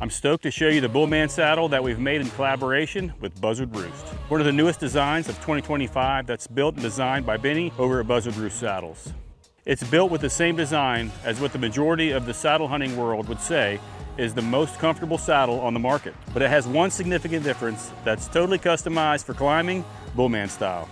I'm stoked to show you the Bullman saddle that we've made in collaboration with Buzzard Roost. One of the newest designs of 2025 that's built and designed by Benny over at Buzzard Roost Saddles. It's built with the same design as what the majority of the saddle hunting world would say is the most comfortable saddle on the market. But it has one significant difference that's totally customized for climbing, Bullman style.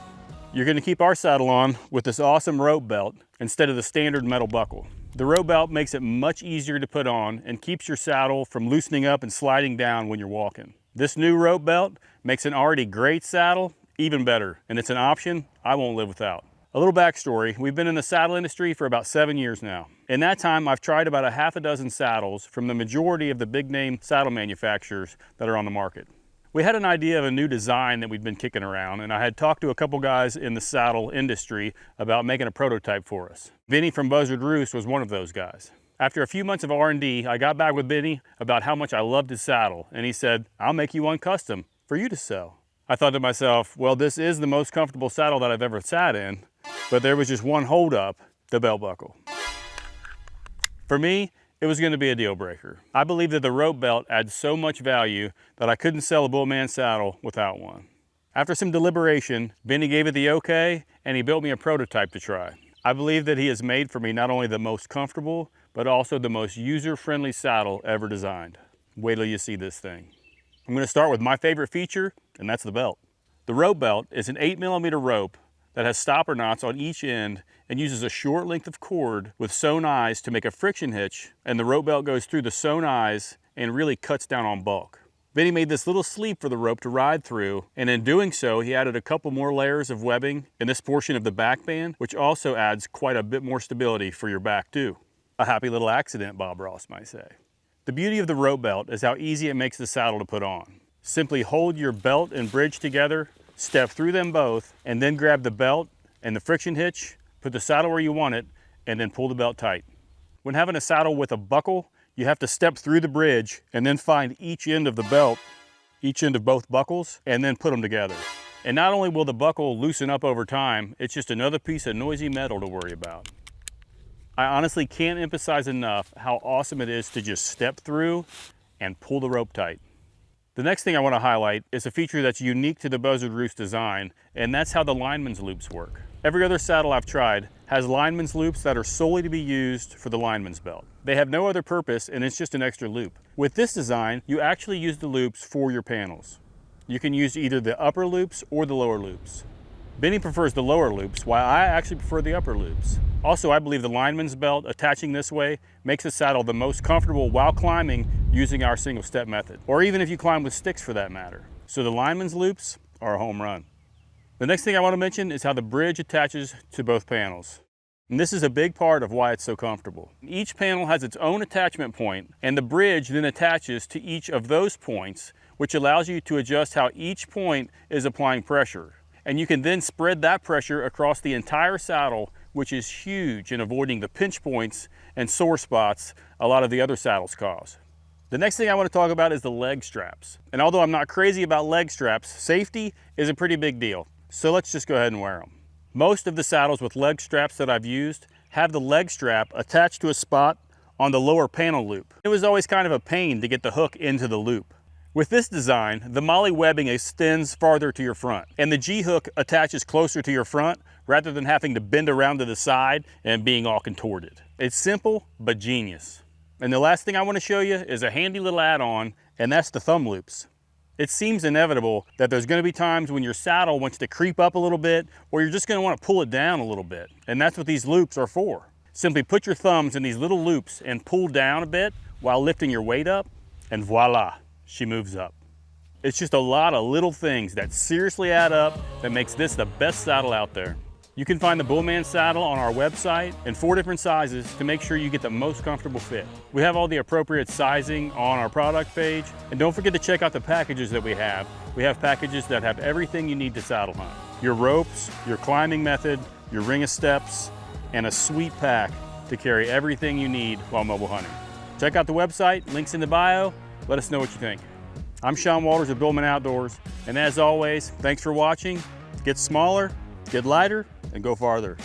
You're gonna keep our saddle on with this awesome rope belt instead of the standard metal buckle. The rope belt makes it much easier to put on and keeps your saddle from loosening up and sliding down when you're walking. This new rope belt makes an already great saddle even better, and it's an option I won't live without. A little backstory, we've been in the saddle industry for about 7 years now. In that time, I've tried about a half a dozen saddles from the majority of the big name saddle manufacturers that are on the market. We had an idea of a new design that we'd been kicking around, and I had talked to a couple guys in the saddle industry about making a prototype for us. Benny from Buzzard Roost was one of those guys. After a few months of R&D, I got back with Benny about how much I loved his saddle, and he said, "I'll make you one custom for you to sell." I thought to myself, well, this is the most comfortable saddle that I've ever sat in, but there was just one hold up, the belt buckle. For me, it was going to be a deal breaker. I believe that the rope belt adds so much value that I couldn't sell a Bullman saddle without one. After some deliberation, Benny gave it the okay, and he built me a prototype to try. I believe that he has made for me not only the most comfortable, but also the most user-friendly saddle ever designed. Wait till you see this thing. I'm going to start with my favorite feature, and that's the belt. The rope belt is an 8mm rope that has stopper knots on each end and uses a short length of cord with sewn eyes to make a friction hitch, and the rope belt goes through the sewn eyes and really cuts down on bulk. Benny made this little sleeve for the rope to ride through, and in doing so, he added a couple more layers of webbing in this portion of the back band, which also adds quite a bit more stability for your back too. A happy little accident, Bob Ross might say. The beauty of the rope belt is how easy it makes the saddle to put on. Simply hold your belt and bridge together, step through them both, and then grab the belt and the friction hitch, put the saddle where you want it, and then pull the belt tight. When having a saddle with a buckle, you have to step through the bridge and then find each end of the belt, each end of both buckles, and then put them together. And not only will the buckle loosen up over time, it's just another piece of noisy metal to worry about. I honestly can't emphasize enough how awesome it is to just step through and pull the rope tight. The next thing I want to highlight is a feature that's unique to the Buzzard Roost design, and that's how the lineman's loops work. Every other saddle I've tried has lineman's loops that are solely to be used for the lineman's belt. They have no other purpose, and it's just an extra loop. With this design, you actually use the loops for your panels. You can use either the upper loops or the lower loops. Benny prefers the lower loops, while I actually prefer the upper loops. Also, I believe the lineman's belt attaching this way makes the saddle the most comfortable while climbing using our single step method, or even if you climb with sticks for that matter. So the lineman's loops are a home run. The next thing I want to mention is how the bridge attaches to both panels. And this is a big part of why it's so comfortable. Each panel has its own attachment point, and the bridge then attaches to each of those points, which allows you to adjust how each point is applying pressure. And you can then spread that pressure across the entire saddle, which is huge in avoiding the pinch points and sore spots a lot of the other saddles cause. The next thing I want to talk about is the leg straps. And although I'm not crazy about leg straps, safety is a pretty big deal. So let's just go ahead and wear them. Most of the saddles with leg straps that I've used have the leg strap attached to a spot on the lower panel loop. It was always kind of a pain to get the hook into the loop. With this design, the MOLLE webbing extends farther to your front, and the G-hook attaches closer to your front rather than having to bend around to the side and being all contorted. It's simple, but genius. And the last thing I want to show you is a handy little add-on, and that's the thumb loops. It seems inevitable that there's going to be times when your saddle wants to creep up a little bit, or you're just going to want to pull it down a little bit, and that's what these loops are for. Simply put your thumbs in these little loops and pull down a bit while lifting your weight up, and voila, she moves up. It's just a lot of little things that seriously add up that makes this the best saddle out there. You can find the Bullman saddle on our website in 4 different sizes to make sure you get the most comfortable fit. We have all the appropriate sizing on our product page, and don't forget to check out the packages that we have. We have packages that have everything you need to saddle hunt. Your ropes, your climbing method, your ring of steps, and a sweet pack to carry everything you need while mobile hunting. Check out the website, links in the bio. Let us know what you think. I'm Sean Walters of Bullman Outdoors, and as always, thanks for watching. Get smaller, get lighter, and go farther.